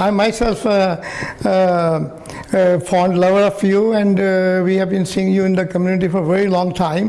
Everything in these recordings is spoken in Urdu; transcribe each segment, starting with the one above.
I myself fond lover of you and we have been seeing you in the community for a very long time,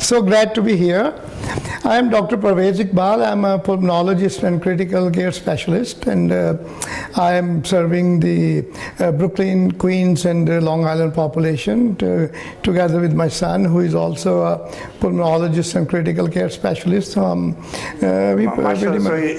So glad to be here. I am Dr. Parvez Iqbal. I am a pulmonologist and critical care specialist, and I am serving the Brooklyn, Queens and Long Island population together with my son, who is also a pulmonologist and critical care specialist. So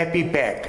APPAC,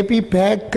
APPAC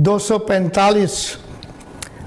245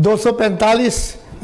245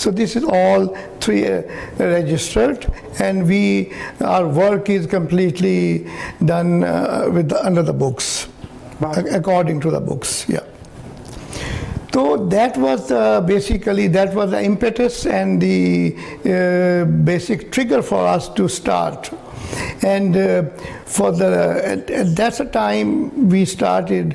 So this is all 3 registered, and our work is completely done under the books, according to the books. Yeah. So that was basically the impetus and the basic trigger for us to start. And that's the time we started.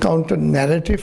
counter narrative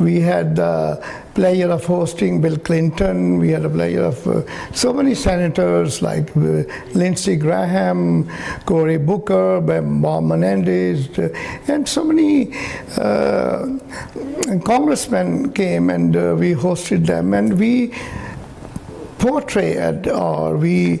We had the pleasure of hosting Bill Clinton. We had the pleasure of so many senators like Lindsey Graham, Cory Booker, Bob Menendez, and so many congressmen came, and we hosted them, and we portrayed or we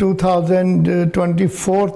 2024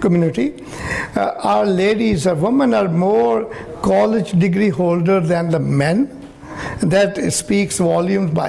community. Our ladies, our women are more college degree holder than the men. That speaks volumes by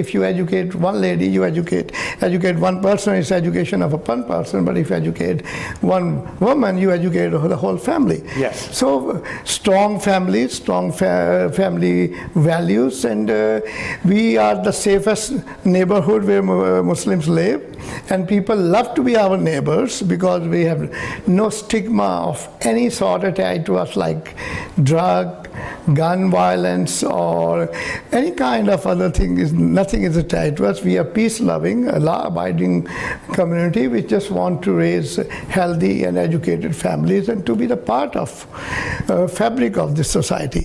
if you educate one lady, you educate one person, it's education of one person, but if you educate one woman, you educate the whole family. Yes. So strong families, strong family values, and we are the safest neighborhood where Muslims live, and people love to be our neighbors because we have no stigma of any sort attached to us, like drug, gun violence, or any kind of other thing. Nothing is attached to us. We are peace-loving, law-abiding community. We just want to raise healthy and educated families and to be the part of fabric of this society.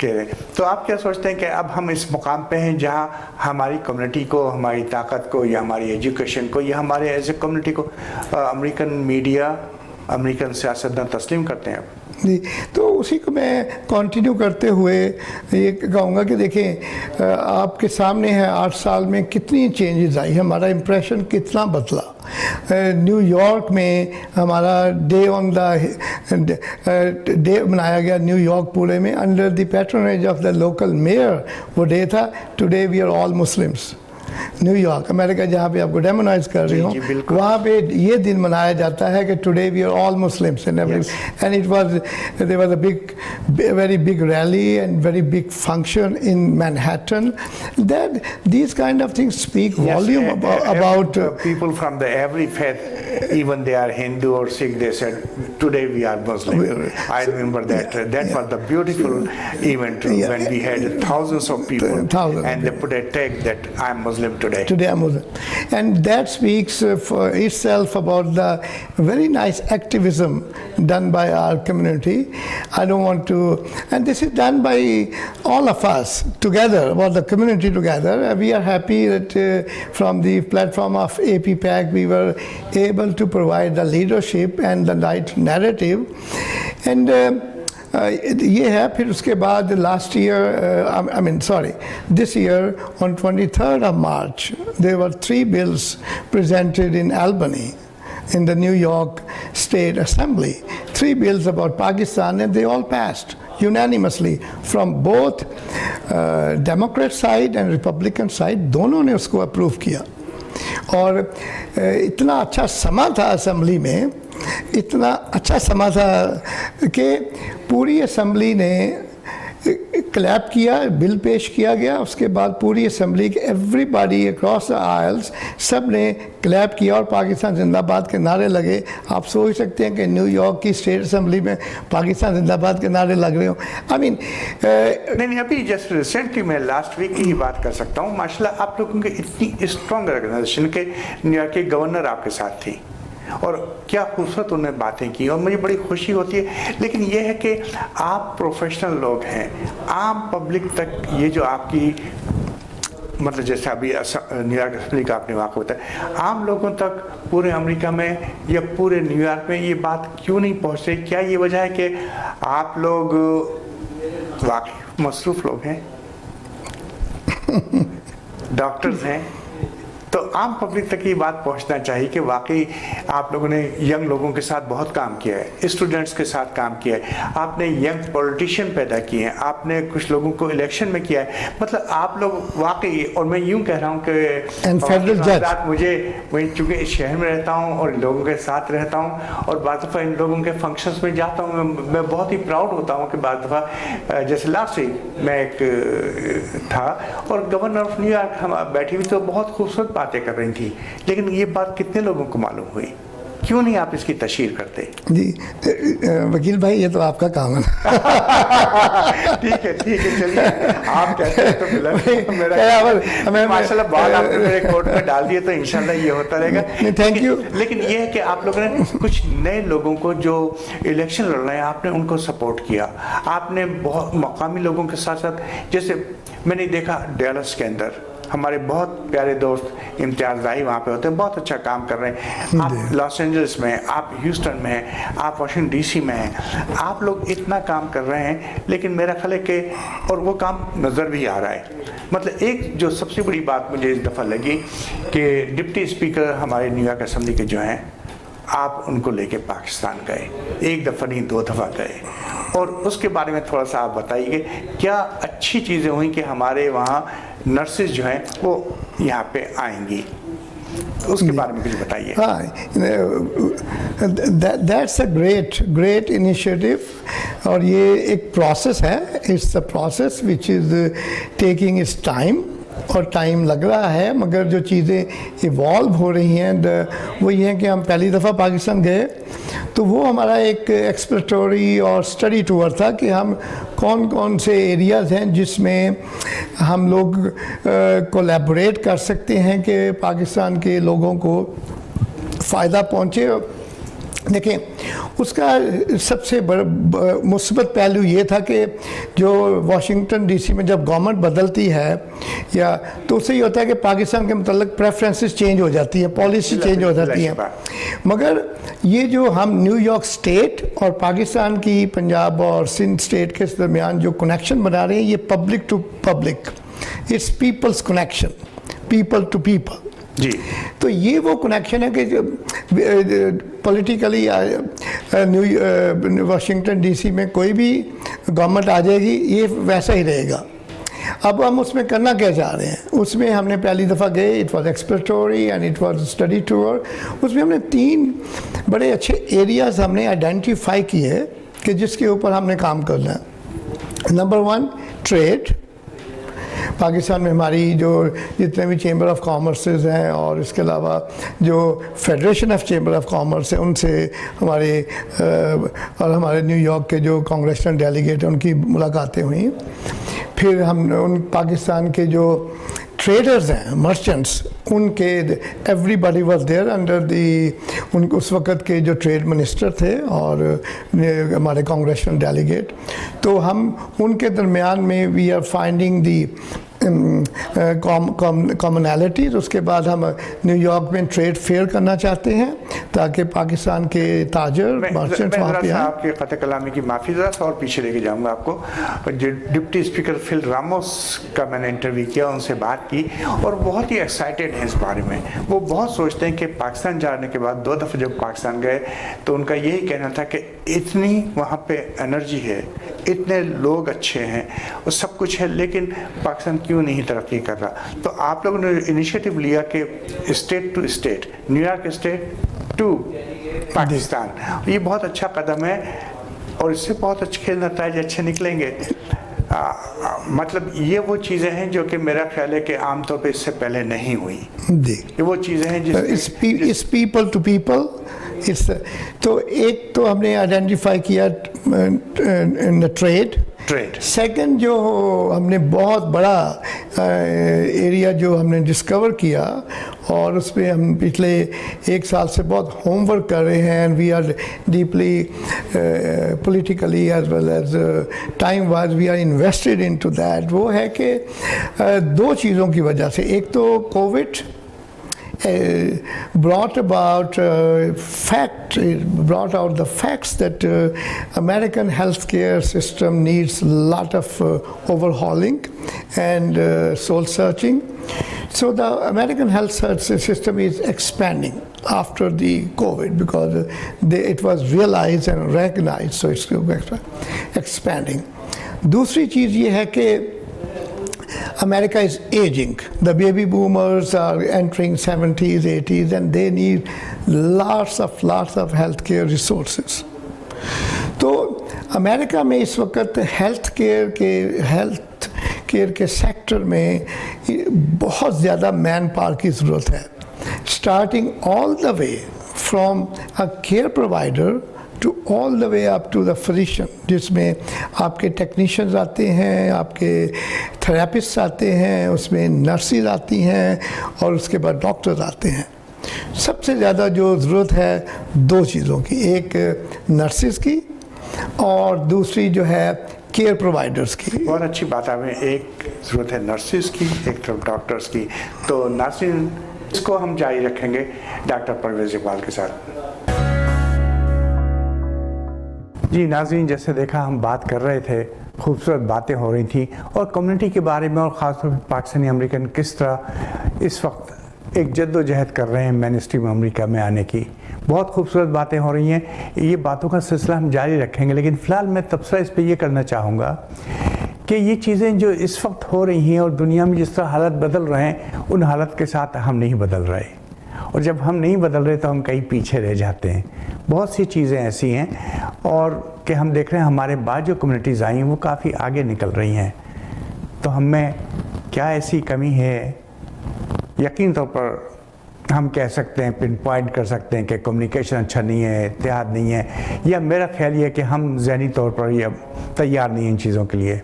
کہہ رہے ہیں. تو آپ کیا سوچتے ہیں کہ اب ہم اس مقام پہ ہیں جہاں ہماری کمیونٹی کو، ہماری طاقت کو، یا ہماری ایجوکیشن کو، یا ہمارے ایز اے کمیونٹی کو امریکن میڈیا، امریکن سیاستدان تسلیم کرتے ہیں؟ جی، تو اسی کو میں کنٹینیو کرتے ہوئے یہ کہوں گا کہ دیکھیں آپ کے سامنے ہے 8 سال میں کتنی چینجز آئی، ہمارا امپریشن کتنا بدلا. نیو یارک میں ہمارا ڈے آن دا ڈے منایا گیا نیو یارک پورے میں under the patronage of the local mayor. وہ ڈے تھا today we are all Muslims. New York امریکہ جہاں پہ آپ کو ڈیمونائز کر رہی ہوں، وہاں پہ یہ دن منایا جاتا ہے کہ today we are all Muslims and it was there was a big very big rally and very big function in Manhattan. That these kind of things speak volume about people from the every faith, even they are Hindu or Sikh, they said today we are Muslim. I remember that. That was the beautiful event when we had thousands of people and they put a tag that I am Muslim today. Today I'm Muslim. And that speaks for itself about the very nice activism done by our community. I don't want to, and this is done by all of us together, about the community together. We are happy that from the platform of APPAC we were able to provide the leadership and the right narrative. And یہ ہے. پھر اس کے بعد last year this year on 23rd of March there were 3 bills presented in Albany in the New York State Assembly. 3 bills about Pakistan, and they all passed unanimously from both Democrat side and Republican side. دونوں نے اس کو اپروو کیا. اور اتنا اچھا سما تھا اسمبلی میں، اتنا اچھا سما تھا کہ پوری اسمبلی نے کلیپ کیا، بل پیش کیا گیا. اس کے بعد پوری اسمبلی کے everybody across the aisles سب نے کلیپ کیا اور پاکستان زندہ باد کے نعرے لگے. آپ سوچ سکتے ہیں کہ نیو یارک کی اسٹیٹ اسمبلی میں پاکستان زندہ باد کے نعرے لگ رہے ہوں. نہیں ابھی جسٹ ریسنٹلی میں لاسٹ ویک کی ہی بات کر سکتا ہوں. ماشاء اللہ آپ لوگوں کی اتنی اسٹرانگ آرگنائزیشن کہ نیو یارک کی گورنر آپ کے ساتھ تھی اور کیا خوبصورت انہوں نے باتیں کی اور مجھے بڑی خوشی ہوتی ہے. لیکن یہ ہے کہ آپ پروفیشنل لوگ ہیں، عام پبلک تک یہ جو آپ کی مطلب جیسے ابھی نیو یارک اسمبلی کا آپ نے واقعہ بتایا، عام لوگوں تک پورے امریکہ میں یا پورے نیو یارک میں یہ بات کیوں نہیں پہنچ رہی؟ کیا یہ وجہ ہے کہ آپ لوگ واقعی مصروف لوگ ہیں، ڈاکٹرز ہیں؟ تو عام پبلک تک یہ بات پہنچنا چاہیے کہ واقعی آپ لوگوں نے ینگ لوگوں کے ساتھ بہت کام کیا ہے، اسٹوڈنٹس کے ساتھ کام کیا ہے، آپ نے ینگ پولیٹیشین پیدا کیے ہیں، آپ نے کچھ لوگوں کو الیکشن میں کیا ہے. مطلب آپ لوگ واقعی، اور میں یوں کہہ رہا ہوں کہ میں چونکہ اس شہر میں رہتا ہوں اور ان لوگوں کے ساتھ رہتا ہوں اور بعض دفعہ ان لوگوں کے فنکشنز میں جاتا ہوں، میں بہت ہی پراؤڈ ہوتا ہوں کہ بعض دفعہ جیسے لاسٹ ویک میں ایک تھا اور گورنر آف نیو یارک ہم بیٹھی ہوئی تو بہت خوبصورت باتیں کر رہی تھی، لیکن یہ بات کتنے لوگوں کو معلوم ہوئی؟ کیوں نہیں آپ اس کی تشہیر کرتے؟ جی وکیل بھائی یہ تو آپ کا کام ہے. ٹھیک ہے چلیے آپ کہتے ہیں تو میرا ماشاء اللہ بال آپ نے میرے کوٹ میں ڈال دیے تو انشاءاللہ یہ ہوتا رہے گا. Thank you. لیکن یہ ہے کہ آپ لوگوں نے کچھ نئے لوگوں کو جو الیکشن لڑ رہے ہیں آپ نے ان کو سپورٹ کیا، آپ نے بہت مقامی لوگوں کے ساتھ ساتھ، جیسے میں نے دیکھا ڈیلس کے اندر ہمارے بہت پیارے دوست امتیاز راہی وہاں پہ ہوتے ہیں، بہت اچھا کام کر رہے ہیں. آپ لاس اینجلس میں ہیں، آپ ہیوسٹن میں ہیں، آپ واشنگٹن ڈی سی میں ہیں، آپ لوگ اتنا کام کر رہے ہیں. لیکن میرا خیال ہے کہ اور وہ کام نظر بھی آ رہا ہے. مطلب ایک جو سب سے بڑی بات مجھے اس دفعہ لگی کہ ڈپٹی اسپیکر ہمارے نیو یارک اسمبلی کے جو ہیں، آپ ان کو لے کے پاکستان گئے، ایک دفعہ نہیں 2 دفعہ گئے، اور اس کے بارے میں تھوڑا سا آپ بتائیے کہ کیا اچھی چیزیں ہوئیں کہ ہمارے وہاں نرسز جو ہیں وہ یہاں پہ آئیں گی، اس کے بارے میں کچھ بتائیے. دیٹس اے گریٹ انیشیٹو، اور یہ ایک پروسیس ہے. It's a process which is taking its time, اور ٹائم لگ رہا ہے، مگر جو چیزیں ایوالو ہو رہی ہیں وہ یہ ہے کہ ہم پہلی دفعہ پاکستان گئے تو وہ ہمارا ایک ایکسپلورٹوری اور اسٹڈی ٹور تھا کہ ہم کون کون سے ایریاز ہیں جس میں ہم لوگ کولیبوریٹ کر سکتے ہیں کہ پاکستان کے لوگوں کو فائدہ پہنچے. دیکھیں اس کا سب سے بڑا مثبت پہلو یہ تھا کہ جو واشنگٹن ڈی سی میں جب گورنمنٹ بدلتی ہے یا تو اس سے یہ ہوتا ہے کہ پاکستان کے متعلق پریفرنسز چینج ہو جاتی ہیں, پالیسی چینج ہو جاتی ہیں. مگر یہ جو ہم نیو یارک اسٹیٹ اور پاکستان کی پنجاب اور سندھ اسٹیٹ کے درمیان جو کنیکشن بنا رہے ہیں, یہ public to public, it's people's connection, people to people. جی, تو یہ وہ کنیکشن ہے کہ پولیٹیکلی واشنگٹن ڈی سی میں کوئی بھی گورنمنٹ آ جائے گی یہ ویسا ہی رہے گا. اب ہم اس میں کرنا کیا چاہ رہے ہیں, اس میں ہم نے پہلی دفعہ گئے, it was exploratory and it was study tour. اس میں ہم نے 3 بڑے اچھے ایریاز ہم نے آئیڈینٹیفائی کیے کہ جس کے اوپر ہم نے کام کرنا ہے. Number 1 trade. پاکستان میں ہماری جو جتنے بھی چیمبر آف کامرسز ہیں اور اس کے علاوہ جو federation of chamber of commerce ہیں ان سے ہمارے اور ہمارے نیو یارک کے جو کانگریشنل ڈیلیگیٹ ہیں ان کی ملاقاتیں ہوئیں. پھر ہم ان پاکستان کے جو ٹریڈرز ہیں, مرچنٹس, ان کے everybody was there under the, ان اس وقت کے جو ٹریڈ منسٹر تھے اور ہمارے کانگریشنل ڈیلیگیٹ. تو ہم ان کے درمیان میں we are finding the commonalities. اس کے بعد ہم نیو یارک میں ٹریڈ فیئر کرنا چاہتے ہیں تاکہ پاکستان کے تاجر مرچنٹس وہاں پہ آئیں. آپ کے قطع کلامی کی معافی, ذرا سا اور پیچھے لے کے جاؤں گا آپ کو. ڈپٹی اسپیکر فل راموس کا میں نے انٹرویو کیا, ان سے بات کی اور بہت ہی ایکسائٹیڈ ہیں اس بارے میں. وہ بہت سوچتے ہیں کہ پاکستان جانے کے بعد 2 دفعہ جب پاکستان گئے تو ان کا یہی کہنا تھا کہ اتنی وہاں پہ انرجی ہے, اتنے لوگ اچھے ہیں اور سب کچھ ہے, لیکن پاکستان کیوں نہیں ترقی کر رہا. تو آپ لوگوں نے انیشیٹو لیا کہ state to state, New York state to Pakistan. یہ بہت اچھا قدم ہے اور اس سے بہت اچھے کھیل نتائج اچھے نکلیں گے. مطلب یہ وہ چیزیں ہیں جو کہ میرا خیال ہے کہ عام طور پہ اس سے پہلے نہیں ہوئی. جی, یہ وہ چیزیں ہیں جس پیپل ٹو پیپل. تو ایک تو ہم نے آئیڈینٹیفائی کیا ٹریڈ. سیکنڈ جو ہم نے بہت بڑا ایریا جو ہم نے ڈسکور کیا اور اس پہ ہم پچھلے 1 سال سے بہت ہوم ورک کر رہے ہیں, we are deeply politically as well as time wise we are invested in to that. وہ ہے کہ 2 چیزوں کی وجہ سے, ایک تو Covid brought out the facts that American healthcare system needs a lot of overhauling and soul searching. So the American health system is expanding after the COVID because it was realized and recognized, so it's expanding. دوسری چیز یہ ہے کہ America is aging. The baby boomers are entering 70s, 80s, and they need lots of healthcare resources. تو امریکہ میں اس وقت ہیلتھ کیئر کے سیکٹر میں بہت زیادہ مین پاور کی ضرورت ہے. Starting all the way from a care provider to all the way up to the physician, جس میں آپ کے ٹیکنیشینز آتے ہیں, آپ کے تھراپسٹ آتے ہیں, اس میں نرسز آتی ہیں اور اس کے بعد ڈاکٹرز آتے ہیں. سب سے زیادہ جو ضرورت ہے 2 چیزوں کی, ایک نرسز کی اور دوسری جو ہے کیئر پرووائڈرز کی. بہت اچھی بات ہے, ایک ضرورت ہے نرسز کی, ایک طرف ڈاکٹرز کی. تو ناظرین اس کو ہم جاری رکھیں گے ڈاکٹر پرویز اقبال کے ساتھ. جی ناظرین, جیسے دیکھا ہم بات کر رہے تھے, خوبصورت باتیں ہو رہی تھیں اور کمیونٹی کے بارے میں, اور خاص طور پہ پاکستانی امریکن کس طرح اس وقت ایک جد و جہد کر رہے ہیں مین اسٹریم امریکہ میں آنے کی. بہت خوبصورت باتیں ہو رہی ہیں. یہ باتوں کا سلسلہ ہم جاری رکھیں گے, لیکن فی الحال میں تبصرہ اس پہ یہ کرنا چاہوں گا کہ یہ چیزیں جو اس وقت ہو رہی ہیں اور دنیا میں جس طرح حالت بدل رہے ہیں, ان حالت کے ساتھ ہم نہیں بدل رہے, اور جب ہم نہیں بدل رہے تو ہم کہیں پیچھے رہ جاتے ہیں. بہت سی چیزیں ایسی ہیں اور کہ ہم دیکھ رہے ہیں ہمارے بعد جو کمیونٹیز آئی ہیں وہ کافی آگے نکل رہی ہیں. تو ہم میں کیا ایسی کمی ہے؟ یقین طور پر ہم کہہ سکتے ہیں, پن پوائنٹ کر سکتے ہیں کہ کمیونیکیشن اچھا نہیں ہے, اتحاد نہیں ہے, یا میرا خیال یہ ہے کہ ہم ذہنی طور پر یہ تیار نہیں ہیں ان چیزوں کے لیے.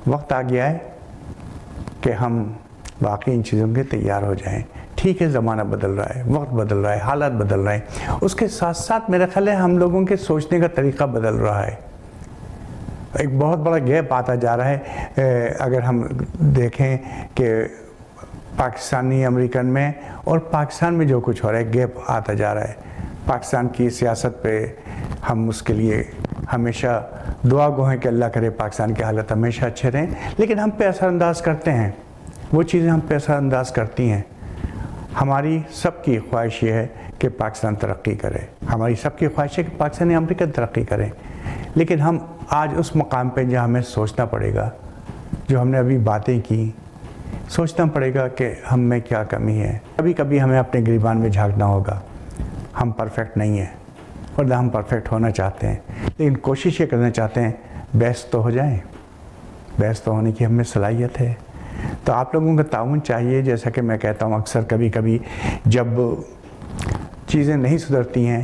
وقت آ گیا ہے کہ ہم واقعی ان چیزوں کے تیار ہو جائیں. ٹھیک ہے زمانہ بدل رہا ہے، وقت بدل رہا ہے، حالات بدل رہے ہیں، اس کے ساتھ ساتھ میرا خیال ہے ہم لوگوں کے سوچنے کا طریقہ بدل رہا ہے. ایک بہت بڑا گیپ آتا جا رہا ہے. اگر ہم دیکھیں کہ پاکستانی امریکن میں اور پاکستان میں جو کچھ ہو رہا ہے، گیپ آتا جا رہا ہے. پاکستان کی سیاست پہ ہم اس کے لیے ہمیشہ دعا گو ہیں کہ اللہ کرے پاکستان کی حالت ہمیشہ اچھے رہیں، لیکن ہم پہ اثر انداز کرتے ہیں، وہ چیزیں ہم پہ اثر انداز کرتی ہیں. ہماری سب کی خواہش یہ ہے کہ پاکستان ترقی کرے، ہماری سب کی خواہش ہے کہ پاکستانی امریکن ترقی کریں، لیکن ہم آج اس مقام پہ جہاں ہمیں سوچنا پڑے گا، جو ہم نے ابھی باتیں کی، سوچنا پڑے گا کہ ہم میں کیا کمی ہے. کبھی کبھی ہمیں اپنے گریبان میں جھانکنا ہوگا. ہم پرفیکٹ نہیں ہیں اور نہ ہم پرفیکٹ ہونا چاہتے ہیں، لیکن کوشش یہ کرنا چاہتے ہیں بیسٹ تو ہو جائیں، بیسٹ تو ہونے کی ہم میں صلاحیت ہے. تو آپ لوگوں کا تعاون چاہیے. جیسا کہ میں کہتا ہوں اکثر، کبھی کبھی جب چیزیں نہیں سدھرتی ہیں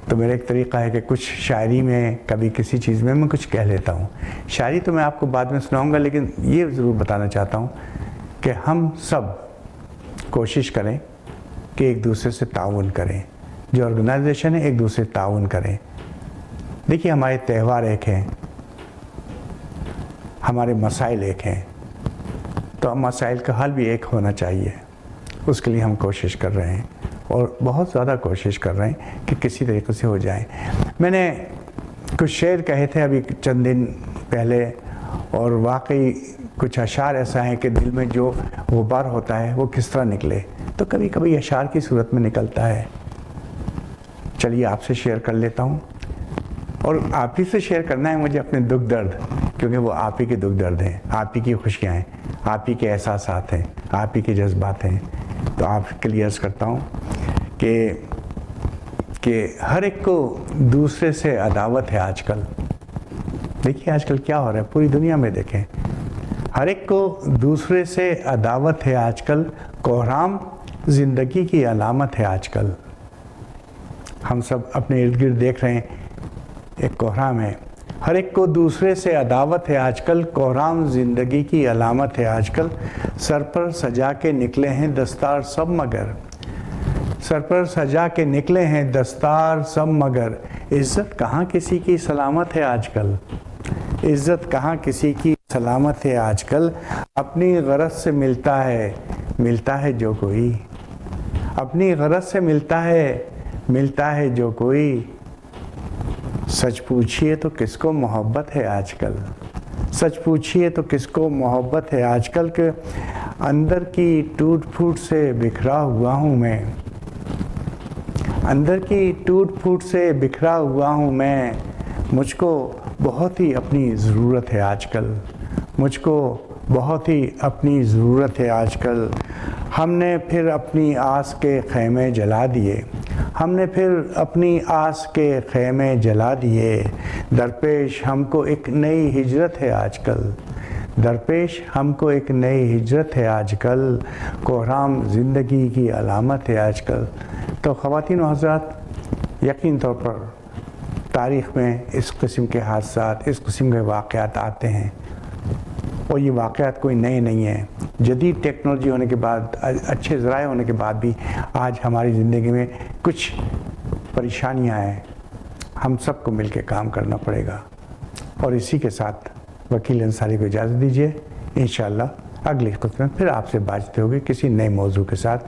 تو میرا ایک طریقہ ہے کہ کچھ شاعری میں، کبھی کسی چیز میں کچھ کہہ لیتا ہوں. شاعری تو میں آپ کو بعد میں سناؤں گا، لیکن یہ ضرور بتانا چاہتا ہوں کہ ہم سب کوشش کریں کہ ایک دوسرے سے تعاون کریں. جو آرگنائزیشن ہے ایک دوسرے سے تعاون کریں. دیکھیے ہمارے تہوار ایک ہیں، ہمارے مسائل ایک ہیں، تو مسائل کا حل بھی ایک ہونا چاہیے. اس کے لیے ہم کوشش کر رہے ہیں اور بہت زیادہ کوشش کر رہے ہیں کہ کسی طریقے سے ہو جائیں. میں نے کچھ شعر کہے تھے ابھی چند دن پہلے، اور واقعی کچھ اشعار ایسا ہیں کہ دل میں جو غبار ہوتا ہے وہ کس طرح نکلے، تو کبھی کبھی اشعار کی صورت میں نکلتا ہے. چلیے آپ سے شیئر کر لیتا ہوں، اور آپ ہی سے شیئر کرنا ہے مجھے اپنے دکھ درد، کیونکہ وہ آپ ہی کے دکھ درد ہیں، آپ ہی کی خوشیاں ہیں، آپ ہی کے احساسات ہیں، آپ ہی کے جذبات ہیں. تو آپ کے لیے عرض کرتا ہوں کہ ہر ایک کو دوسرے سے عداوت ہے آج کل. دیکھیے آج کل کیا ہو رہا ہے پوری دنیا میں، دیکھیں ہر ایک کو دوسرے سے عداوت ہے آج کل. کوحرام زندگی کی علامت ہے آج کل. ہم سب اپنے ارد گرد دیکھ رہے ہیں ایک کوحرام ہے. ہر ایک کو دوسرے سے عداوت ہے آج کل، کوحرام زندگی کی علامت ہے آج کل. سر پر سجا کے نکلے ہیں دستار سب مگر، سر پر سجا کے نکلے ہیں دستار سب مگر. عزت کہاں کسی کی سلامت ہے آج کل، عزت کہاں کسی کی سلامت ہے آج کل. اپنی غرض سے ملتا ہے جو کوئی، اپنی غرض سے ملتا ہے جو کوئی. سچ پوچھئے تو کس کو محبت ہے آج کل، سچ پوچھئے تو کس کو محبت ہے آج کل. کہ اندر کی ٹوٹ پھوٹ سے بکھرا ہوا ہوں میں، اندر کی ٹوٹ پھوٹ سے بکھرا ہوا ہوں میں. مجھ کو بہت ہی اپنی ضرورت ہے آج کل، مجھ کو بہت ہی اپنی ضرورت ہے آج کل. ہم نے پھر اپنی آس کے خیمے جلا دیے، ہم نے پھر اپنی آس کے خیمے جلا دیے. درپیش ہم کو ایک نئی ہجرت ہے آج کل، درپیش ہم کو ایک نئی ہجرت ہے آج کل. کوحرام زندگی کی علامت ہے آج کل. تو خواتین و حضرات، یقین طور پر تاریخ میں اس قسم کے حادثات، اس قسم کے واقعات آتے ہیں، اور یہ واقعات کوئی نئے نہیں ہیں. جدید ٹیکنالوجی ہونے کے بعد، اچھے ذرائع ہونے کے بعد بھی آج ہماری زندگی میں کچھ پریشانیاں ہیں. ہم سب کو مل کے کام کرنا پڑے گا. اور اسی کے ساتھ وکیل انصاری کو اجازت دیجیے. انشاءاللہ اگلی خطبے میں پھر آپ سے بات ہوگی کسی نئے موضوع کے ساتھ.